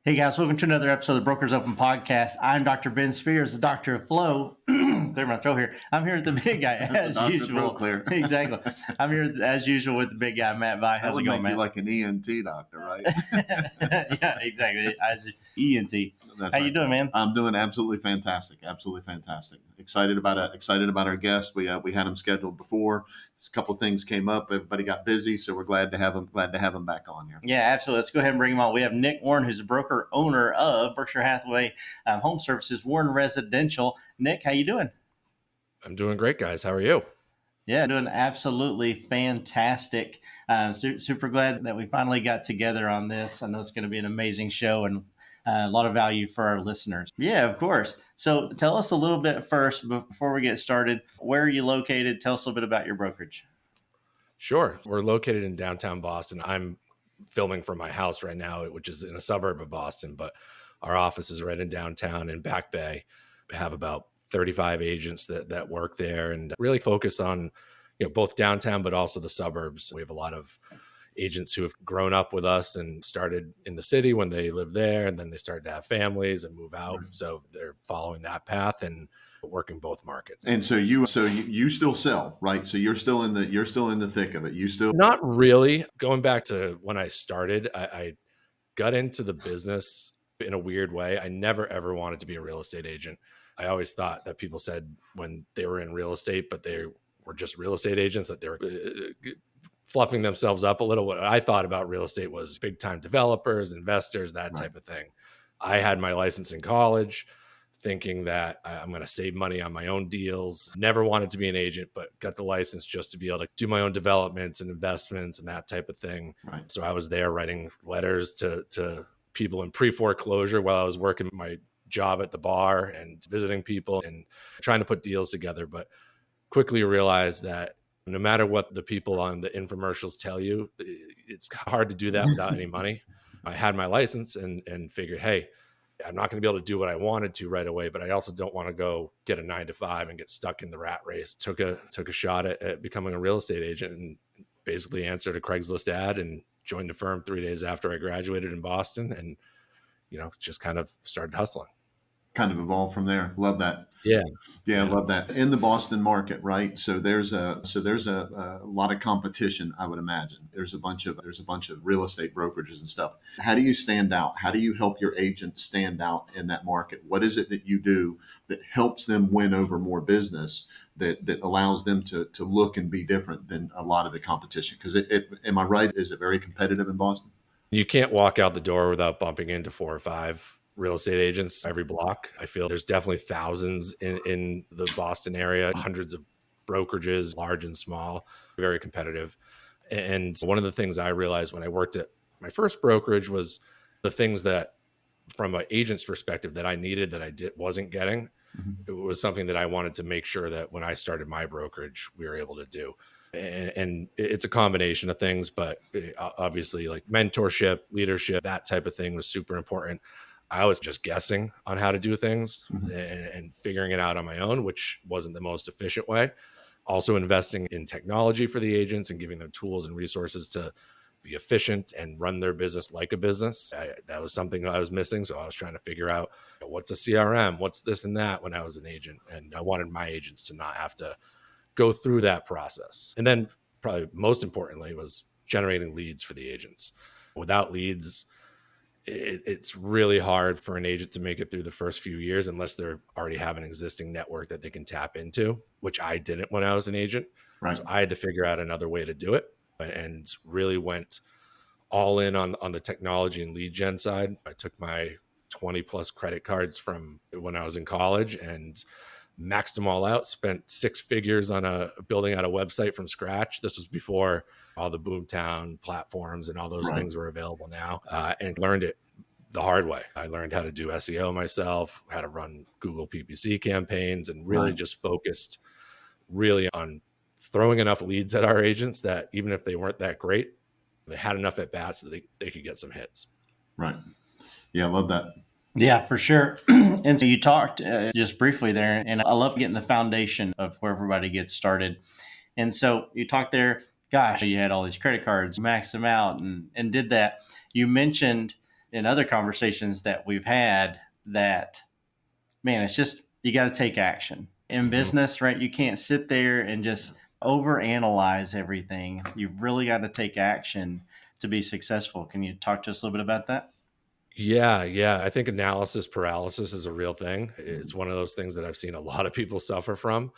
Hey guys, welcome to another episode of the Brokers Open Podcast. I'm Dr. Ben Spears, the Doctor of Flow. Clear my throat here. I'm here with the big guy as usual. Clear. Exactly. I'm here as usual with the big guy, Matt Vi. How's it going, Matt? Matt? You like an ENT doctor, right? Yeah, exactly. As ENT. How you doing, man? I'm doing absolutely fantastic. Absolutely fantastic. Excited about our guest. We had him scheduled before. A couple of things came up. Everybody got busy, so we're glad to have him back on here. Yeah, absolutely. Let's go ahead and bring him on. We have Nick Warren, who's a broker owner of Berkshire Hathaway HomeServices, Warren Residential. Nick, how you doing? I'm doing great, guys. How are you? Yeah, doing absolutely fantastic. Super glad that we finally got together on this. I know it's going to be an amazing show and a lot of value for our listeners. Yeah, of course. So tell us a little bit first before we get started. Where are you located? Tell us a little bit about your brokerage. Sure. We're located in downtown Boston. I'm filming from my house right now, which is in a suburb of Boston, but our office is right in downtown in Back Bay. We have about 35 agents that work there and really focus on, both downtown, but also the suburbs. We have a lot of agents who have grown up with us and started in the city when they lived there, and then they started to have families and move out. Right. So they're following that path and working both markets. And so you still sell, right? So you're still in the thick of it. You still Not really. Going back to when I started, I got into the business in a weird way. I never ever wanted to be a real estate agent. I always thought that people said when they were in real estate, but they were just real estate agents, that they were fluffing themselves up a little. What I thought about real estate was big time developers, investors, that type of thing. I had my license in college thinking that I'm going to save money on my own deals. Never wanted to be an agent, but got the license just to be able to do my own developments and investments and that type of thing. Right. So I was there writing letters to people in pre-foreclosure while I was working my job at the bar and visiting people and trying to put deals together. But quickly realized that no matter what the people on the infomercials tell you, it's hard to do that without any money. I had my license and figured, hey, I'm not going to be able to do what I wanted to right away, but I also don't want to go get a 9-to-5 and get stuck in the rat race. Took a shot at becoming a real estate agent and basically answered a Craigslist ad and joined the firm 3 days after I graduated in Boston, and just kind of started hustling. Kind of evolved from there. Love that. Yeah. I love that. In the Boston market, right? So there's a lot of competition, I would imagine. There's a bunch of real estate brokerages and stuff. How do you stand out? How do you help your agents stand out in that market? What is it that you do that helps them win over more business, that allows them to look and be different than a lot of the competition? Because am I right? Is it very competitive in Boston? You can't walk out the door without bumping into 4 or 5 real estate agents every block. I feel there's definitely thousands in the Boston area, hundreds of brokerages, large and small, very competitive. And one of the things I realized when I worked at my first brokerage was the things that, from an agent's perspective, that I needed that I wasn't getting. Mm-hmm. It was something that I wanted to make sure that when I started my brokerage, we were able to do. And it's a combination of things, but obviously like mentorship, leadership, that type of thing was super important. I was just guessing on how to do things and figuring it out on my own, which wasn't the most efficient way. Also investing in technology for the agents and giving them tools and resources to be efficient and run their business like a business. That was something I was missing. So I was trying to figure out what's a CRM, what's this and that when I was an agent. And I wanted my agents to not have to go through that process. And then probably most importantly was generating leads for the agents. Without leads, it's really hard for an agent to make it through the first few years unless they already have an existing network that they can tap into, which I didn't when I was an agent. Right. So I had to figure out another way to do it, and really went all in on the technology and lead gen side. I took my 20 plus credit cards from when I was in college and maxed them all out, spent 6 figures on building out a website from scratch. This was before all the Boomtown platforms and all those things were available now, and learned it the hard way. I learned how to do SEO myself, how to run Google PPC campaigns, and really just focused really on throwing enough leads at our agents that even if they weren't that great, they had enough at bats that they could get some hits. Right. Yeah, I love that. Yeah, for sure. And so you talked just briefly there, and I love getting the foundation of where everybody gets started. And so you talked there, gosh, you had all these credit cards, maxed them out and did that. You mentioned in other conversations that we've had that, man, it's just, you got to take action in business, right? You can't sit there and just overanalyze everything. You've really got to take action to be successful. Can you talk to us a little bit about that? Yeah. I think analysis paralysis is a real thing. It's one of those things that I've seen a lot of people suffer from.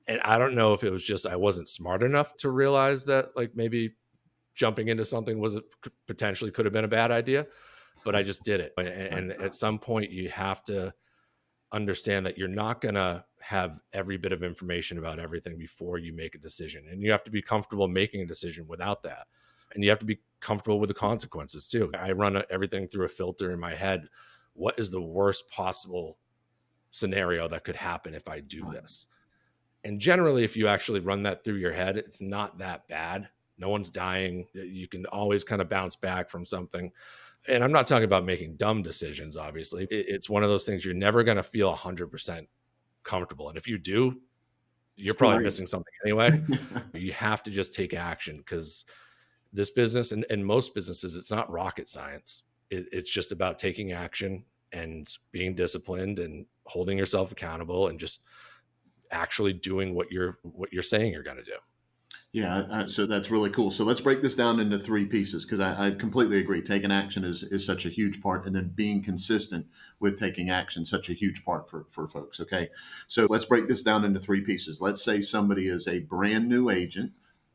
And I don't know if it was just I wasn't smart enough to realize that, like, maybe jumping into something was potentially could have been a bad idea, but I just did it. And at some point, you have to understand that you're not going to have every bit of information about everything before you make a decision. And you have to be comfortable making a decision without that. And you have to be comfortable with the consequences too. I run everything through a filter in my head. What is the worst possible scenario that could happen if I do this? And generally, if you actually run that through your head, it's not that bad. No one's dying. You can always kind of bounce back from something. And I'm not talking about making dumb decisions, obviously. It's one of those things you're never going to feel 100% comfortable. And if you do, you're probably missing something anyway. You have to just take action, because this business and most businesses, it's not rocket science. It's just about taking action and being disciplined and holding yourself accountable and just actually doing what you're saying you're going to do. Yeah, so that's really cool. So let's break this down into three pieces, because I completely agree. Taking action is such a huge part, and then being consistent with taking action, such a huge part for folks. Okay, so let's break this down into three pieces. Let's say somebody is a brand new agent.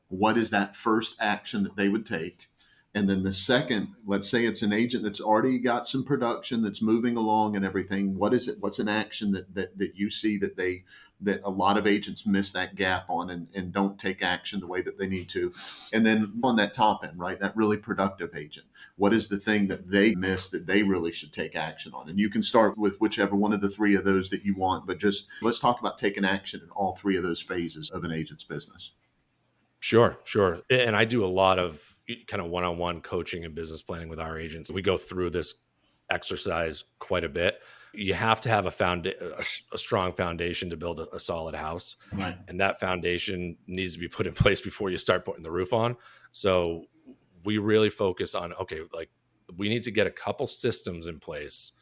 What is that first action that they would take? And then the second, let's say it's an agent that's already got some production that's moving along and everything. What is it? What's an action that you see that a lot of agents miss that gap on and don't take action the way that they need to? And then on that top end, right, that really productive agent, what is the thing that they miss that they really should take action on? And you can start with whichever one of the three of those that you want, but just let's talk about taking action in all three of those phases of an agent's business. Sure. And I do a lot of kind of one-on-one coaching and business planning with our agents. We go through this exercise quite a bit. You have to have a strong foundation to build a solid house. Right. And that foundation needs to be put in place before you start putting the roof on. So we really focus on, okay, like, we need to get a couple systems in place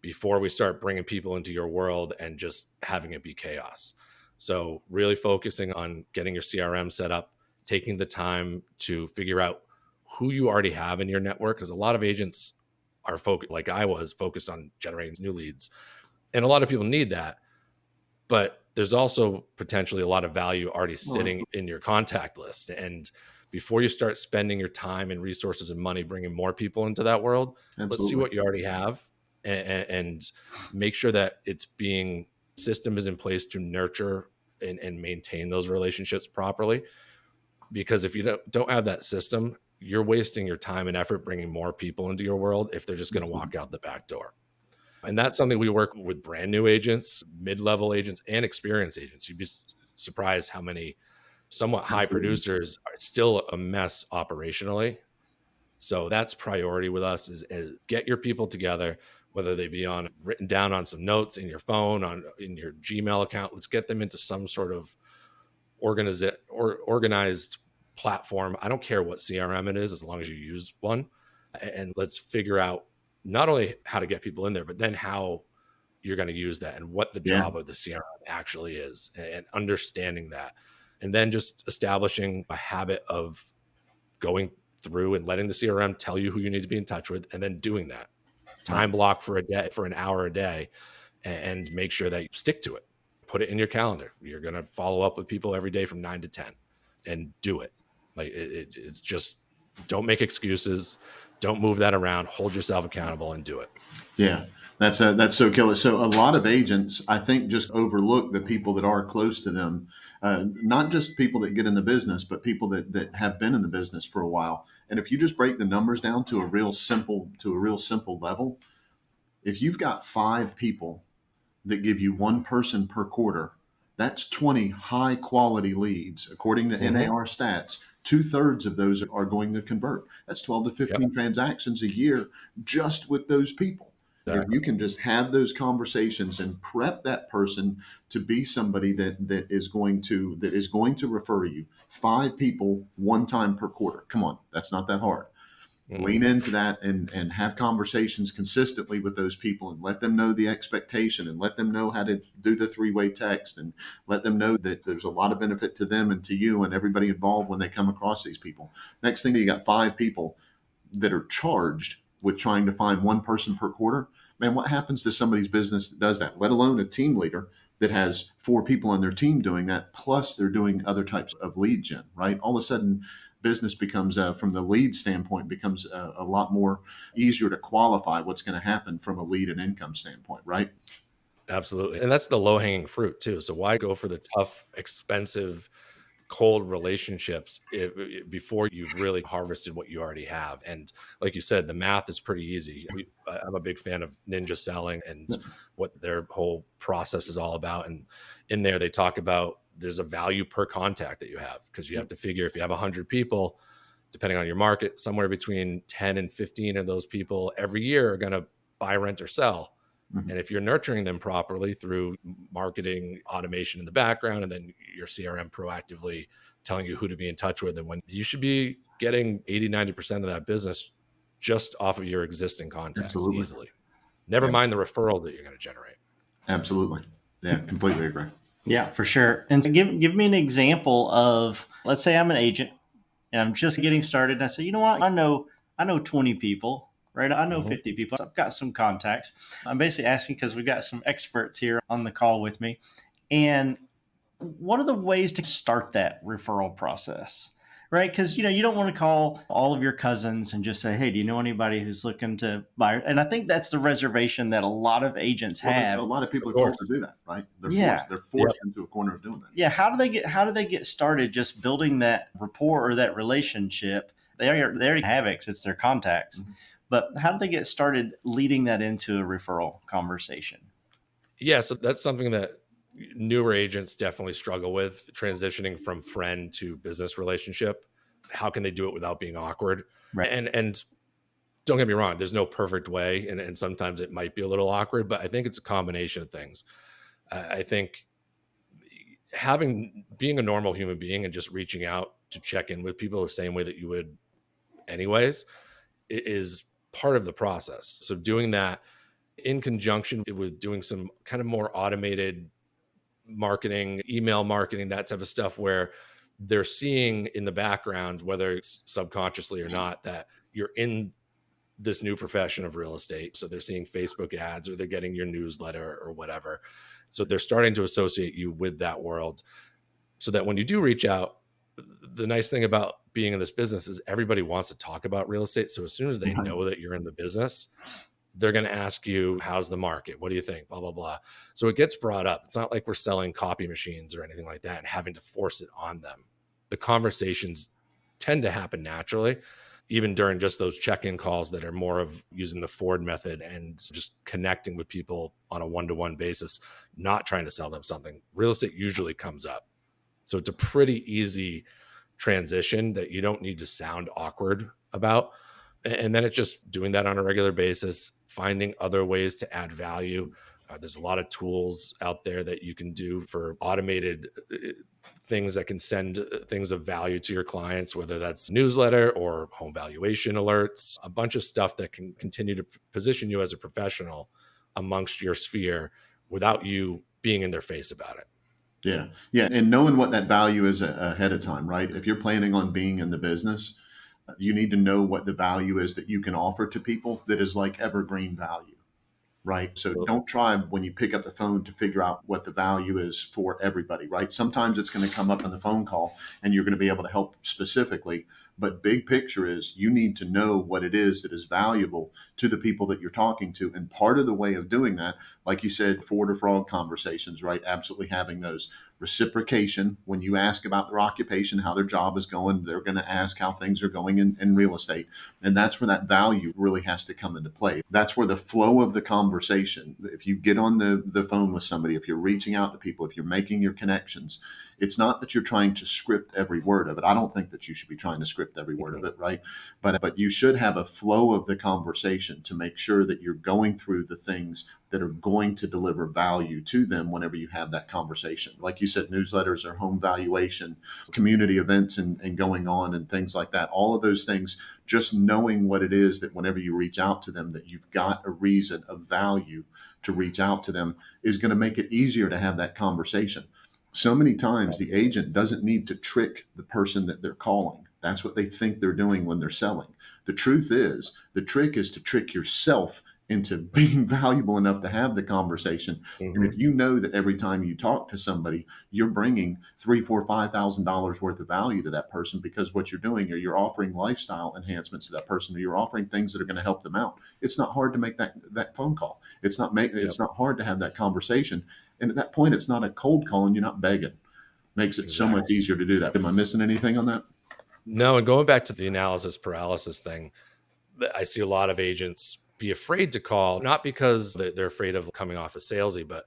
before we start bringing people into your world and just having it be chaos. So really focusing on getting your CRM set up, taking the time to figure out who you already have in your network, because a lot of agents are focused, like I was, focused on generating new leads. And a lot of people need that. But there's also potentially a lot of value already sitting in your contact list. And before you start spending your time and resources and money bringing more people into that world, Let's see what you already have and make sure that system is in place to nurture and maintain those relationships properly. Because if you don't have that system, you're wasting your time and effort bringing more people into your world if they're just going to walk out the back door. And that's something we work with brand new agents, mid-level agents, and experienced agents. You'd be surprised how many somewhat high producers are still a mess operationally. So that's priority with us is get your people together, whether they be written down on some notes in your phone, in your Gmail account. Let's get them into some sort of organized platform. I don't care what CRM it is, as long as you use one. And let's figure out not only how to get people in there, but then how you're going to use that and what the job of the CRM actually is, and understanding that. And then just establishing a habit of going through and letting the CRM tell you who you need to be in touch with, and then doing that time block for a day, for an hour a day, and make sure that you stick to it. Put it in your calendar. You're going to follow up with people every day from 9 to 10 and do it. Like it's just, don't make excuses. Don't move that around. Hold yourself accountable and do it. Yeah, that's so killer. So a lot of agents, I think, just overlook the people that are close to them, not just people that get in the business, but people that have been in the business for a while. And if you just break the numbers down to a real simple level, if you've got 5 people that give you 1 person per quarter, that's 20 high quality leads. According to NAR stats, 2/3 of those are going to convert. That's 12 to 15 transactions a year just with those people. Exactly. If you can just have those conversations and prep that person to be somebody that is going to refer you, 5 people 1 time per quarter. Come on, that's not that hard. Lean into that and have conversations consistently with those people and let them know the expectation and let them know how to do the three-way text and let them know that there's a lot of benefit to them and to you and everybody involved when they come across these people. Next thing, you got 5 people that are charged with trying to find one person per quarter. Man, what happens to somebody's business that does that, let alone a team leader that has 4 people on their team doing that, plus they're doing other types of lead gen, right? All of a sudden, business becomes, from the lead standpoint, becomes a lot more easier to qualify what's going to happen from a lead and income standpoint, right? Absolutely. And that's the low hanging fruit too. So why go for the tough, expensive, cold relationships before you've really harvested what you already have? And like you said, the math is pretty easy. I'm a big fan of ninja selling and what their whole process is all about. And in there, they talk about there's a value per contact that you have, because you have to figure if you have 100 people, depending on your market, somewhere between 10 and 15 of those people every year are going to buy, rent, or sell. And if you're nurturing them properly through marketing automation in the background, and then your CRM proactively telling you who to be in touch with, and when you should be getting 80-90% of that business just off of your existing contacts. Absolutely. Easily. Never mind the referrals that you're going to generate. Absolutely. Yeah, completely agree. Yeah, for sure. And so give me an example of, let's say I'm an agent and I'm just getting started. And I say, you know what? I know 20 people, right? I know 50 people. I've got some contacts. I'm basically asking because we've got some experts here on the call with me. And what are the ways to start that referral process? Right? Because you don't want to call all of your cousins and just say, "Hey, do you know anybody who's looking to buy?" And I think that's the reservation that a lot of agents have. A lot of people Of are told course. to do that, right? Yeah. They're forced into a corner of doing that. Yeah, how do they get started just building that rapport or that relationship? They already have it 'cause it's their contacts. But how do they get started leading that into a referral conversation? Yeah, so that's something that newer agents definitely struggle with, transitioning from friend to business relationship. How can they do it without being awkward? Right. And don't get me wrong, there's no perfect way, and sometimes it might be a little awkward, but I think it's a combination of things. I think being a normal human being and just reaching out to check in with people the same way that you would anyways is part of the process. So doing that in conjunction with doing some kind of more automated marketing, email marketing, that type of stuff, where they're seeing in the background, whether it's subconsciously or not, that you're in this new profession of real estate. So they're seeing Facebook ads or they're getting your newsletter or whatever. So they're starting to associate you with that world, so that when you do reach out, the nice thing about being in this business is everybody wants to talk about real estate. So as soon as they know that you're in the business, they're going to ask you, how's the market? What do you think? Blah, blah, blah. So it gets brought up. It's not like we're selling copy machines or anything like that and having to force it on them. The conversations tend to happen naturally, even during just those check-in calls that are more of using the Ford method and just connecting with people on a one-to-one basis, not trying to sell them something. Real estate usually comes up. So it's a pretty easy transition that you don't need to sound awkward about. And then it's just doing that on a regular basis, finding other ways to add value. There's a lot of tools out there that you can do for automated things that can send things of value to your clients, whether that's newsletter or home valuation alerts, a bunch of stuff that can continue to position you as a professional amongst your sphere without you being in their face about it. Yeah. Yeah. And knowing what that value is ahead of time, right? If you're planning on being in the business, you need to know what the value is that you can offer to people that is like evergreen value, right? So don't try when you pick up the phone to figure out what the value is for everybody, right? Sometimes it's going to come up in the phone call and you're going to be able to help specifically. But big picture is you need to know what it is that is valuable to the people that you're talking to. And part of the way of doing that, like you said, Ford or Frog conversations, right? Absolutely having those reciprocation. When you ask about their occupation, how their job is going, they're going to ask how things are going in real estate. And that's where that value really has to come into play. That's where the flow of the conversation, if you get on the phone with somebody, if you're reaching out to people, if you're making your connections, it's not that you're trying to script every word of it. I don't think that you should be trying to script every word of it, right? But you should have a flow of the conversation to make sure that you're going through the things that are going to deliver value to them whenever you have that conversation. Like you said, newsletters or home valuation, community events and going on and things like that. All of those things, just knowing what it is that whenever you reach out to them, that you've got a reason of value to reach out to them is going to make it easier to have that conversation. So many times the agent doesn't need to trick the person that they're calling. That's what they think they're doing when they're selling. The truth is, the trick is to trick yourself into being valuable enough to have the conversation. And if you know that every time you talk to somebody, you're bringing $3,000, $4,000, $5,000 worth of value to that person, because what you're doing, or you're offering lifestyle enhancements to that person, or you're offering things that are going to help them out. It's not hard to make that phone call. It's not hard to have that conversation. And at that point, it's not a cold call and you're not begging. Makes it so much easier to do that. Am I missing anything on that? No, and going back to the analysis paralysis thing, I see a lot of agents be afraid to call, not because they're afraid of coming off as salesy, but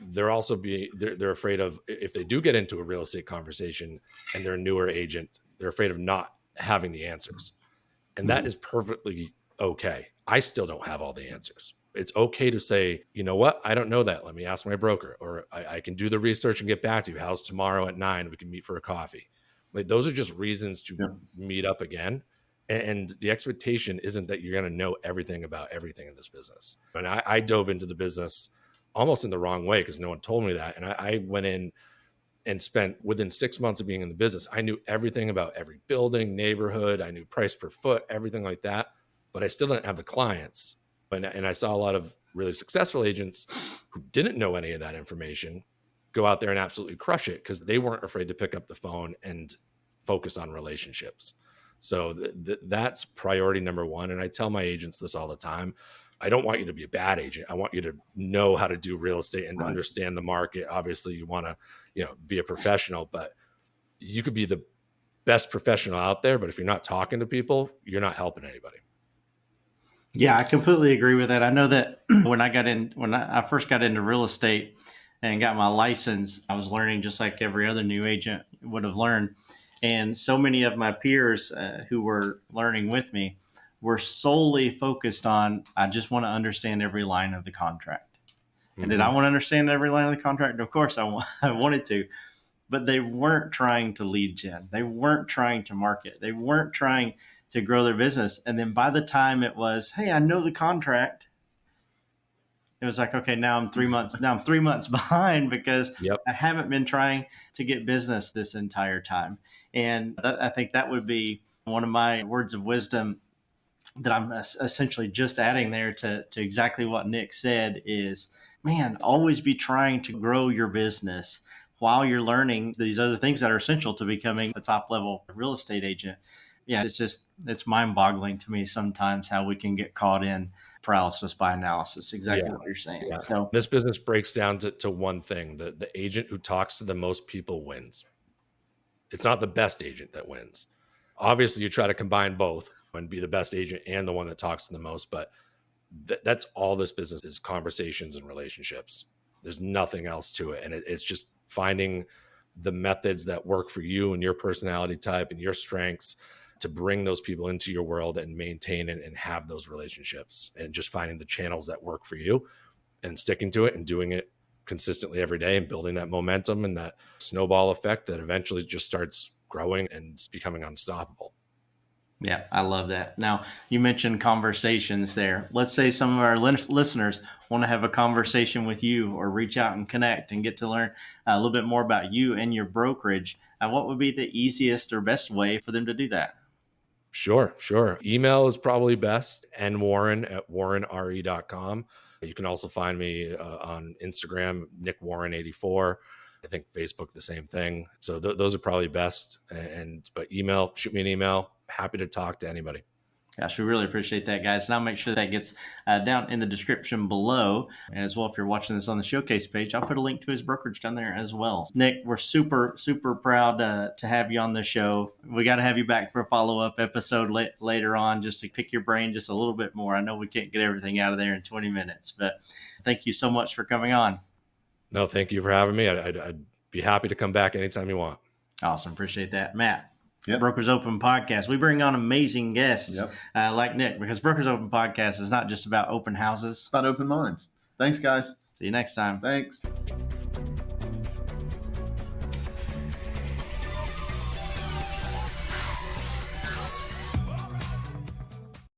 they're afraid of, if they do get into a real estate conversation and they're a newer agent, they're afraid of not having the answers. And that is perfectly okay. I still don't have all the answers. It's okay to say, you know what? I don't know that. Let me ask my broker, or I can do the research and get back to you. How's tomorrow at 9? We can meet for a coffee. Like, those are just reasons to meet up again. And the expectation isn't that you're going to know everything about everything in this business. And I dove into the business almost in the wrong way because no one told me that. And I went in and spent, within 6 months of being in the business, I knew everything about every building, neighborhood. I knew price per foot, everything like that. But I still didn't have the clients. And I saw a lot of really successful agents who didn't know any of that information go out there and absolutely crush it because they weren't afraid to pick up the phone and focus on relationships. So that's priority number one. And I tell my agents this all the time. I don't want you to be a bad agent. I want you to know how to do real estate and understand the market. Obviously, you want to, be a professional, but you could be the best professional out there. But if you're not talking to people, you're not helping anybody. Yeah, I completely agree with that. I know that when I first got into real estate and got my license, I was learning just like every other new agent would have learned. And so many of my peers who were learning with me were solely focused on, I just want to understand every line of the contract. And did I want to understand every line of the contract? Of course, I wanted to. But they weren't trying to lead gen. They weren't trying to market. They weren't trying to grow their business. And then by the time it was, hey, I know the contract, it was like, okay, now I'm 3 months behind because I haven't been trying to get business this entire time. And I think that would be one of my words of wisdom that I'm essentially just adding there to exactly what Nick said is, man, always be trying to grow your business while you're learning these other things that are essential to becoming a top level real estate agent. Yeah, it's mind boggling to me sometimes how we can get caught in paralysis by analysis. Exactly what you're saying. Yeah. So this business breaks down to one thing. The agent who talks to the most people wins. It's not the best agent that wins. Obviously, you try to combine both and be the best agent and the one that talks to the most, but that's all this business is: conversations and relationships. There's nothing else to it. And it's just finding the methods that work for you and your personality type and your strengths to bring those people into your world and maintain and have those relationships, and just finding the channels that work for you and sticking to it and doing it consistently every day and building that momentum and that snowball effect that eventually just starts growing and becoming unstoppable. yeah, I love that. Now, you mentioned conversations there. Let's say some of our listeners want to have a conversation with you or reach out and connect and get to learn a little bit more about you and your brokerage. What would be the easiest or best way for them to do that? Sure. Email is probably best, nwarren@warrenre.com. You can also find me on Instagram, NickWarren84. I think Facebook, the same thing. So those are probably best. But email, shoot me an email. Happy to talk to anybody. Gosh, we really appreciate that, guys. And I'll make sure that gets down in the description below. And as well, if you're watching this on the showcase page, I'll put a link to his brokerage down there as well. Nick, we're super, super proud to have you on the show. We got to have you back for a follow-up episode later on, just to pick your brain just a little bit more. I know we can't get everything out of there in 20 minutes, but thank you so much for coming on. No, thank you for having me. I'd be happy to come back anytime you want. Awesome. Appreciate that. Matt. Yep. Brokers Open podcast. We bring on amazing guests Yep. Like Nick, because Brokers Open podcast is not just about open houses. It's about open minds. Thanks, guys. See you next time. Thanks.